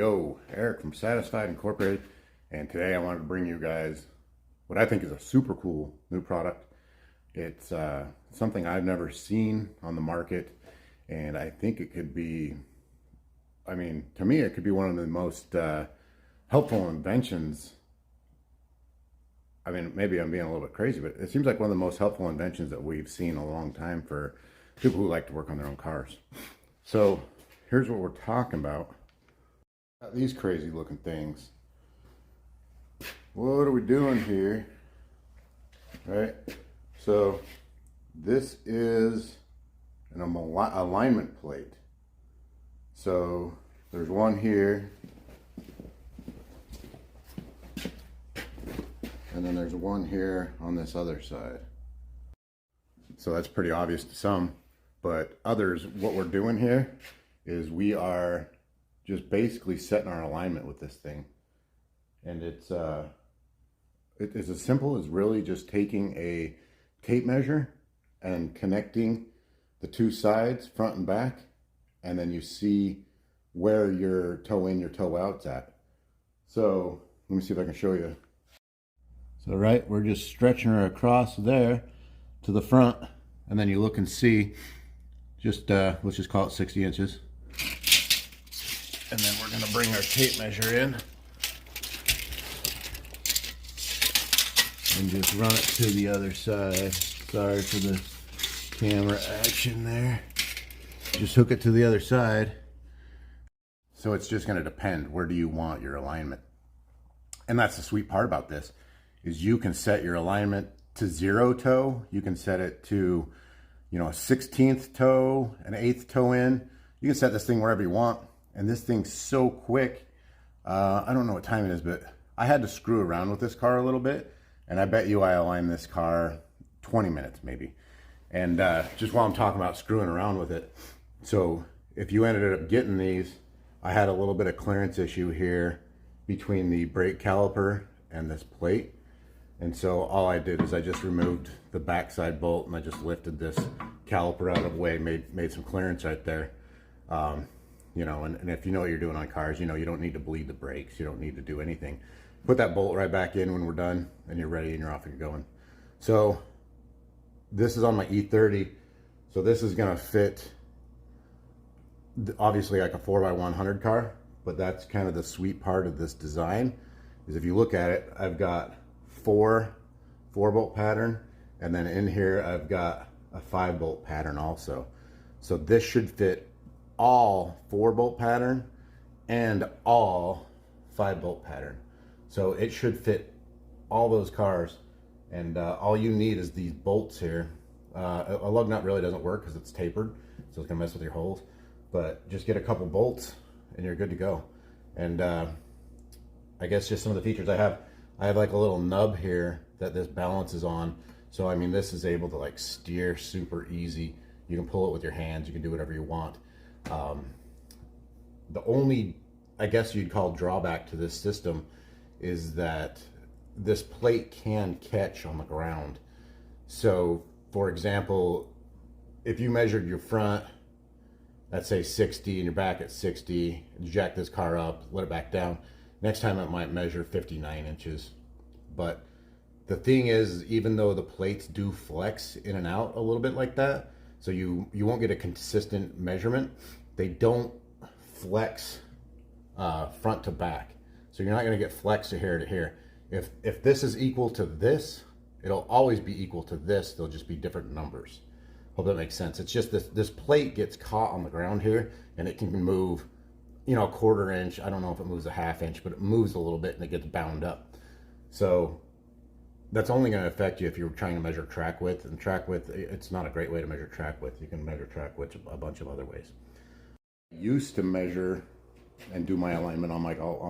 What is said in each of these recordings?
Yo, Eric from Satisfied Incorporated, and today I wanted to bring you guys what I think is a super cool new product. It's something I've never seen on the market, and I think it could be, to me, it could be one of the most helpful inventions. Maybe I'm being a little bit crazy, but it seems like one of the most helpful inventions that we've seen in a long time for people who like to work on their own cars. So here's what we're talking about. Got these crazy looking things. What are we doing here? Right? So this is an alignment plate. So there's one here, and then there's one here on this other side. So that's pretty obvious to some, but others, what we're doing here is we are just basically setting our alignment with this thing. And it's as simple as really just taking a tape measure and connecting the two sides, front and back, and then you see where your toe in, your toe out's at. So let me see if I can show you. So right, we're just stretching her across there to the front, and then you look and see just, let's just call it 60 inches. And then we're gonna bring our tape measure in and just run it to the other side. Sorry for the camera action there. Just hook it to the other side. So it's just gonna depend, where do you want your alignment? And that's the sweet part about this, is you can set your alignment to 0 toe. You can set it to, a 16th toe, an 8th toe in. You can set this thing wherever you want. And this thing's so quick. I don't know what time it is, but I had to screw around with this car a little bit. And I bet you I aligned this car 20 minutes maybe. And just while I'm talking about screwing around with it. So if you ended up getting these, I had a little bit of clearance issue here between the brake caliper and this plate. And so all I did is I just removed the backside bolt and I just lifted this caliper out of the way, made some clearance right there. And if you know what you're doing on cars, you don't need to bleed the brakes. You don't need to do anything. Put that bolt right back in when we're done and you're ready and you're off and you're going. So this is on my E30. So this is gonna fit obviously like a 4x100 car, but that's kind of the sweet part of this design, is if you look at it, I've got four bolt pattern, and then in here I've got a 5 bolt pattern also. So this should fit all 4 bolt pattern and all 5 bolt pattern. So it should fit all those cars, and all you need is these bolts here. A lug nut really doesn't work because it's tapered, so it's gonna mess with your holes, but just get a couple bolts and you're good to go. And I guess just some of the features I have like a little nub here that this balances on. So this is able to like steer super easy. You can pull it with your hands, you can do whatever you want. The only, I guess you'd call, drawback to this system is that this plate can catch on the ground. So for example, if you measured your front, let's say 60, and your back at 60, and you jack this car up, let it back down, next time it might measure 59 inches. But the thing is, even though the plates do flex in and out a little bit like that, so you won't get a consistent measurement, they don't flex front to back. So you're not gonna get flex to here to here. If this is equal to this, it'll always be equal to this. They'll just be different numbers. Hope that makes sense. It's just this plate gets caught on the ground here, and it can move, a quarter inch. I don't know if it moves a half inch, but it moves a little bit and it gets bound up. So that's only going to affect you if you're trying to measure track width. And track width, it's not a great way to measure track width. You can measure track width a bunch of other ways. I used to measure and do my alignment on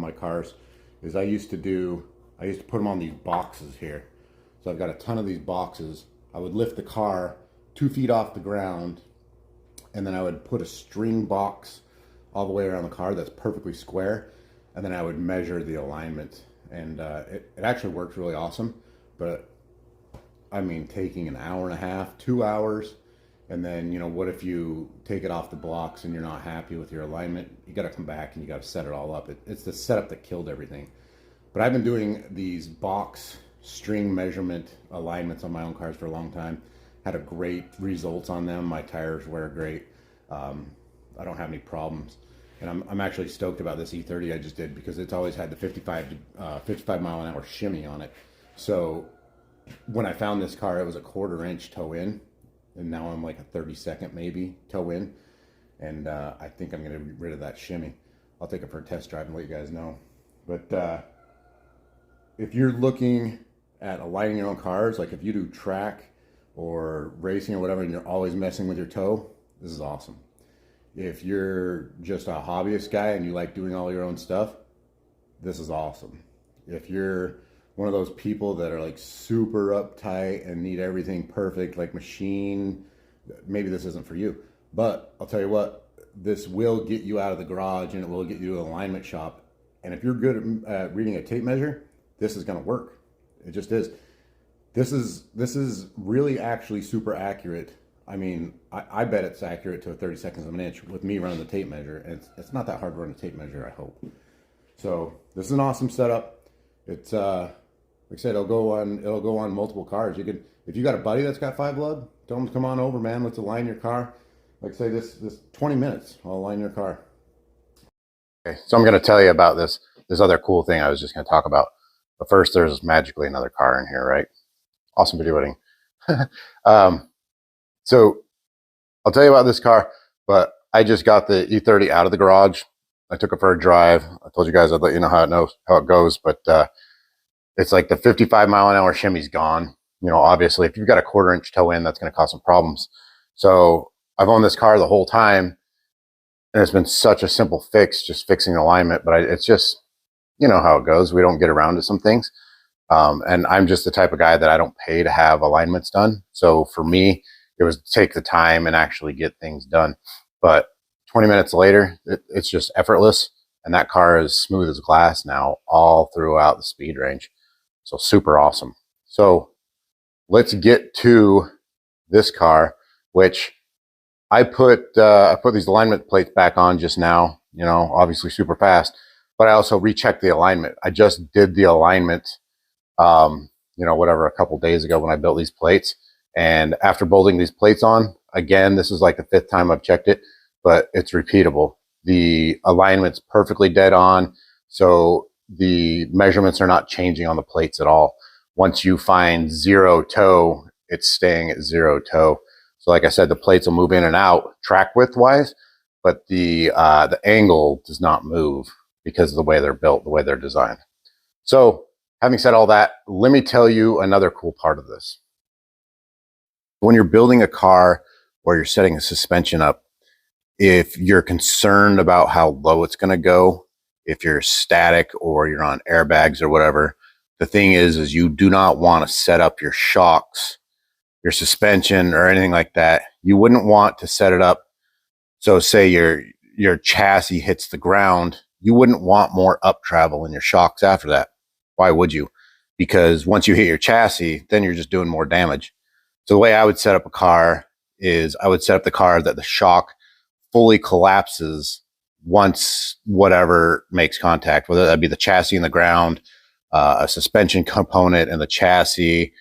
my cars is I used to put them on these boxes here. So I've got a ton of these boxes. I would lift the car 2 feet off the ground, and then I would put a string box all the way around the car that's perfectly square, and then I would measure the alignment. And it actually works really awesome. But taking an hour and a half, 2 hours, And then, what if you take it off the blocks and you're not happy with your alignment? You got to come back and you got to set it all up. It's the setup that killed everything. But I've been doing these box string measurement alignments on my own cars for a long time. Had a great results on them. My tires wear great. I don't have any problems. And I'm actually stoked about this E30 I just did because it's always had the 55 mile an hour shimmy on it. So when I found this car, it was a 1/4 inch toe in, and now I'm like a 32nd maybe toe in. And I think I'm going to get rid of that shimmy. I'll take it for a test drive and let you guys know. But if you're looking at aligning your own cars, like if you do track or racing or whatever, and you're always messing with your toe, this is awesome. If you're just a hobbyist guy and you like doing all your own stuff, this is awesome. If you're one of those people that are like super uptight and need everything perfect, like machine, maybe this isn't for you. But I'll tell you what, this will get you out of the garage and it will get you to an alignment shop. And if you're good at reading a tape measure, this is going to work. It just is. This is really actually super accurate. I mean, I bet it's accurate to a 32nd of an inch with me running the tape measure. And it's not that hard to run a tape measure, I hope. So this is an awesome setup. It's like I said, it'll go on multiple cars. You could, if you got a buddy that's got 5 lug, tell them to come on over, man. Let's align your car. Like say this 20 minutes, I'll align your car. Okay, so I'm going to tell you about this other cool thing I was just going to talk about. But first, there's magically another car in here, right? Awesome video editing. So I'll tell you about this car, but I just got the E30 out of the garage. I took it for a drive. I told you guys I'd let you know how it goes, but it's like the 55 mile an hour shimmy's gone. Obviously, if you've got a 1/4 inch toe in, that's going to cause some problems. So I've owned this car the whole time, and it's been such a simple fix, just fixing alignment. But it's just, you know how it goes. We don't get around to some things. And I'm just the type of guy that I don't pay to have alignments done. So for me, it was to take the time and actually get things done. But 20 minutes later, it's just effortless. And that car is smooth as glass now all throughout the speed range. So super awesome. So let's get to this car, which I put these alignment plates back on just now, obviously super fast, but I also rechecked the alignment. I just did the alignment, a couple days ago when I built these plates. And after bolting these plates on, again, this is like the 5th time I've checked it, but it's repeatable. The alignment's perfectly dead on. So the measurements are not changing on the plates at all. Once you find 0 toe, it's staying at 0 toe. So like I said, the plates will move in and out track width wise, but the angle does not move because of the way they're built, the way they're designed. So having said all that, let me tell you another cool part of this. When you're building a car or you're setting a suspension up, if you're concerned about how low it's going to go, if you're static or you're on airbags or whatever, the thing is you do not want to set up your shocks, your suspension or anything like that. You wouldn't want to set it up. So say your chassis hits the ground, you wouldn't want more up travel in your shocks after that. Why would you? Because once you hit your chassis, then you're just doing more damage. So the way I would set up a car is I would set up the car that the shock fully collapses once whatever makes contact, whether that be the chassis in the ground, a suspension component in the chassis.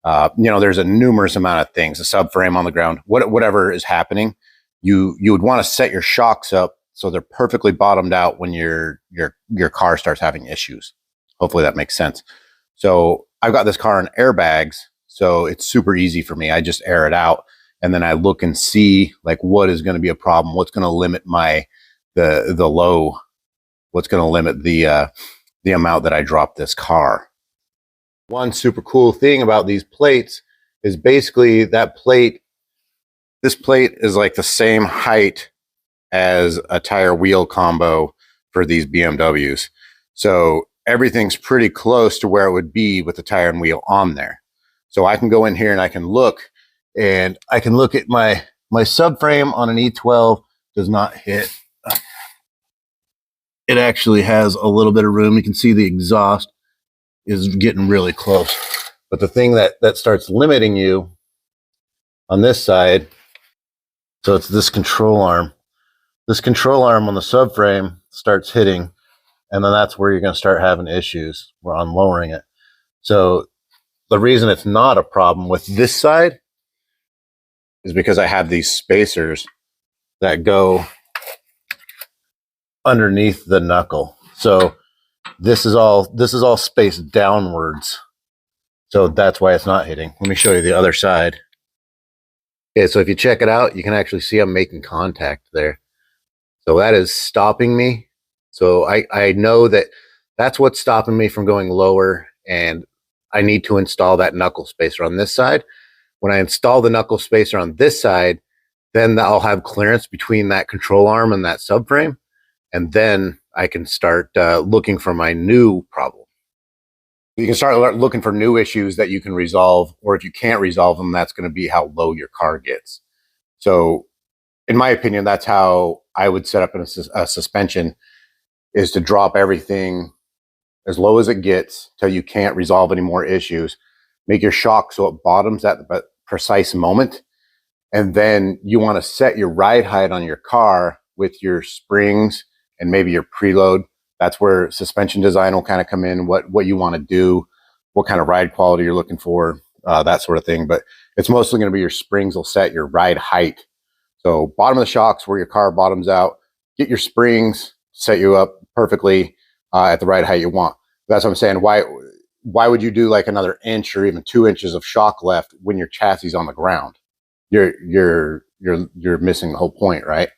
There's a numerous amount of things, a subframe on the ground, whatever is happening. You would want to set your shocks up so they're perfectly bottomed out when your car starts having issues. Hopefully that makes sense. So I've got this car in airbags, so it's super easy for me. I just air it out, and then I look and see like what is going to be a problem, what's going to limit the low, what's going to limit the amount that I drop this car. One super cool thing about these plates is basically this plate is like the same height as a tire wheel combo for these BMWs. So everything's pretty close to where it would be with the tire and wheel on there. So I can go in here and I can look at my subframe on an E12 does not hit. It actually has a little bit of room. You can see the exhaust is getting really close. But the thing that starts limiting you on this side So it's this control arm. This control arm on the subframe starts hitting, and then that's where you're going to start having issues on lowering it. So the reason it's not a problem with this side is because I have these spacers that go underneath the knuckle. So this is all spaced downwards. So that's why it's not hitting. Let me show you the other side. Okay, so if you check it out, you can actually see I'm making contact there. So that is stopping me. So I know that that's what's stopping me from going lower, and I need to install that knuckle spacer on this side. When I install the knuckle spacer on this side, then I'll have clearance between that control arm and that subframe, and then I can start looking for my new problem. You can start looking for new issues that you can resolve, or if you can't resolve them, that's going to be how low your car gets. So in my opinion, that's how I would set up a suspension, is to drop everything as low as it gets till you can't resolve any more issues. Make your shock so it bottoms at the precise moment. And then you want to set your ride height on your car with your springs and maybe your preload. That's where suspension design will kind of come in, what you want to do, what kind of ride quality you're looking for, that sort of thing. But it's mostly going to be your springs will set your ride height. So bottom of the shocks where your car bottoms out, get your springs, set you up perfectly at the ride height you want. That's what I'm saying. Why would you do like another inch or even 2 inches of shock left when your chassis is on the ground? You're missing the whole point, right?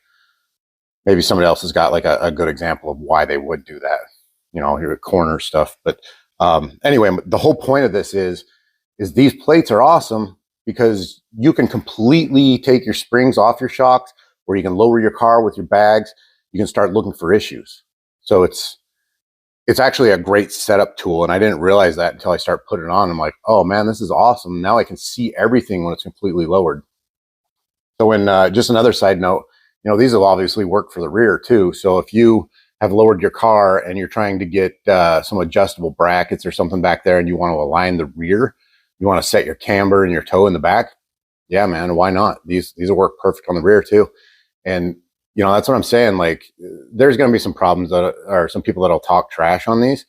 Maybe somebody else has got like a good example of why they would do that, you know, your corner stuff. But anyway, the whole point of this is these plates are awesome because you can completely take your springs off your shocks, or you can lower your car with your bags. You can start looking for issues. So it's actually a great setup tool. And I didn't realize that until I started putting it on. I'm like, oh man, this is awesome. Now I can see everything when it's completely lowered. So when just another side note, you know, these will obviously work for the rear too. So if you have lowered your car and you're trying to get some adjustable brackets or something back there, and you want to align the rear, you want to set your camber and your toe in the back. Yeah, man, why not? These will work perfect on the rear too. And you know, that's what I'm saying. Like, there's going to be some problems that are some people that'll talk trash on these.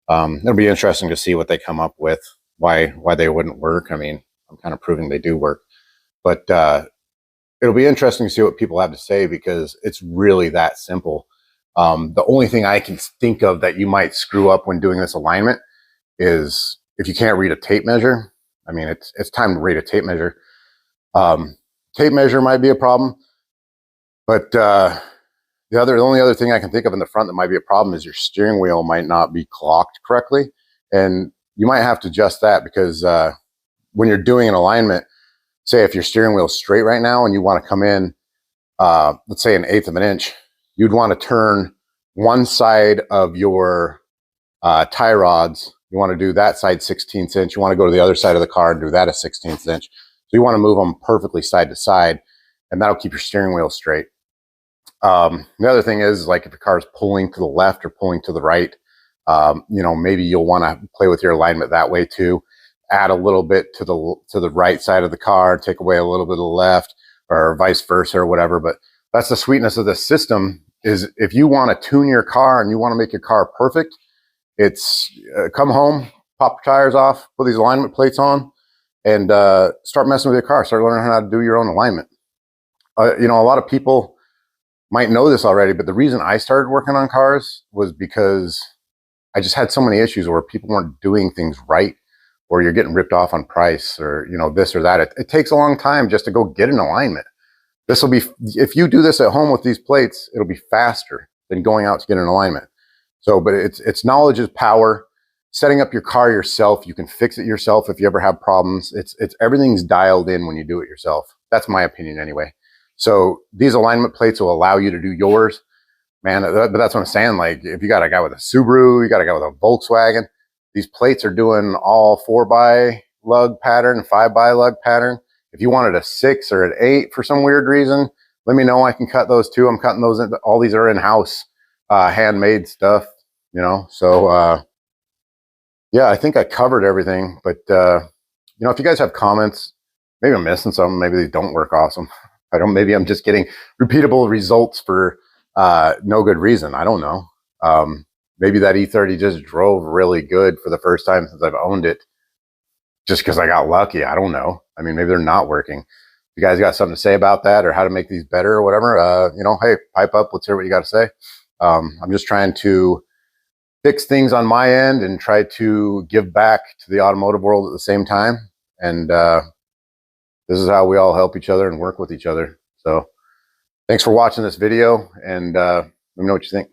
It'll be interesting to see what they come up with, why they wouldn't work. I mean, I'm kind of proving they do work, but it'll be interesting to see what people have to say, because it's really that simple. The only thing I can think of that you might screw up when doing this alignment is if you can't read a tape measure. I mean, it's time to read a tape measure. Tape measure might be a problem, but the only other thing I can think of in the front that might be a problem is your steering wheel might not be clocked correctly, and you might have to adjust that, because when you're doing an alignment, say if your steering wheel is straight right now and you want to come in, let's say 1/8 of an inch, you'd want to turn one side of your tie rods. You want to do that side 1/16 inch. You want to go to the other side of the car and do that a 1/16 inch. So you want to move them perfectly side to side, and that'll keep your steering wheel straight. The other thing is, like, if your car is pulling to the left or pulling to the right, you know, maybe you'll want to play with your alignment that way too. Add a little bit to the right side of the car, take away a little bit of the left, or vice versa, or whatever. But that's the sweetness of this system, is if you want to tune your car and you want to make your car perfect, it's come home, pop your tires off, put these alignment plates on, and start messing with your car. Start learning how to do your own alignment. You know, a lot of people might know this already, but the reason I started working on cars was because I just had so many issues where people weren't doing things right, or you're getting ripped off on price, or, you know, this or that. It takes a long time just to go get an alignment. This will be, if you do this at home with these plates, it'll be faster than going out to get an alignment. So, but it's knowledge is power. Setting up your car yourself, you can fix it yourself if you ever have problems. It's everything's dialed in when you do it yourself. That's my opinion anyway. So these alignment plates will allow you to do yours, man. But that's what I'm saying. Like, if you got a guy with a Subaru, you got a guy with a Volkswagen, these plates are doing all 4x lug pattern, 5x lug pattern. If you wanted a 6 or an 8 for some weird reason, let me know. I can cut those too. I'm cutting those. All these are in-house, handmade stuff, you know. So yeah, I think I covered everything. But you know, if you guys have comments, maybe I'm missing something. Maybe they don't work awesome. I don't, maybe I'm just getting repeatable results for no good reason. I don't know. Maybe that E30 just drove really good for the first time since I've owned it, just because I got lucky. I don't know. I mean, maybe they're not working. If you guys got something to say about that or how to make these better or whatever, you know, hey, pipe up. Let's hear what you got to say. I'm just trying to fix things on my end and try to give back to the automotive world at the same time. And this is how we all help each other and work with each other. So thanks for watching this video, and let me know what you think.